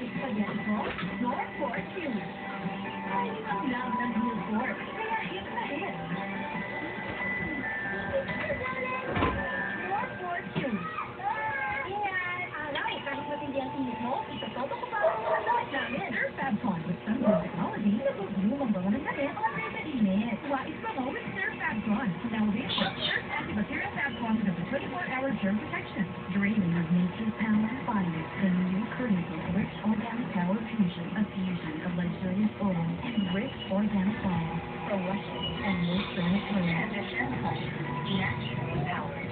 spaghetti sauce, nor fortune. Ay, ang love ng Blue Fork, kaya hit na hit. Nor fortune. Ingat! Alay, kahit matindi ang init mo, itototo ko pa ang mga damit namin. Sir Fabcon with sunburn technology, nagugulong ang mga ng damit mga pre-init. Wais pa mo with Sir Fabcon. Now available, Sir Antibacterial Fabcon with up to 24-hour germ protection. Draining of nature's power bodies. The new Carnival rich organic power fusion. A fusion of luxurious oil and rich organic oil. For luscious and moisturized clothes. Transition plus naturally powered.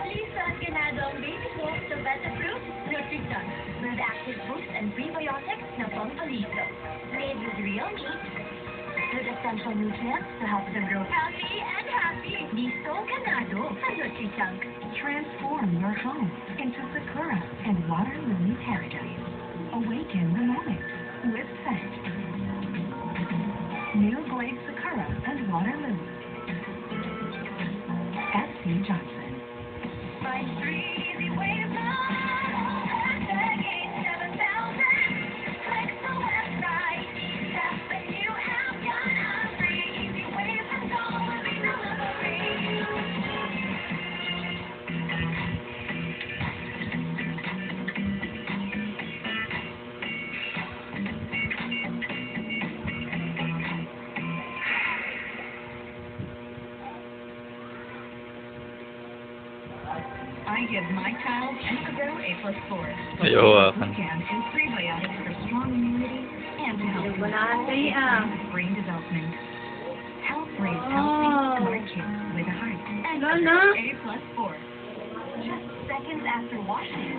Lisa's ganadong baby soap to beta-proof Nutri-Dunk with active boost and prebiotics na pampalito. Made with real meat, with essential nutrients to help them grow healthy and happy. Liso ganado sa Nutri-Dunk. Transform your home into Sakura and water lily paradise. Awaken the moment with scent. New Glade Sakura and water lily. S.C. Johnson. Find 3 easy ways on decade 7,000. Click the website. Tap the new app. Got 3 easy ways of solving delivery. I give my child Mukbang A++. Ayaw Weekend and prebiotics for strong immunity and to help brain development. Help raise healthy, smart kids with a heart. And A+4. Just seconds after washing.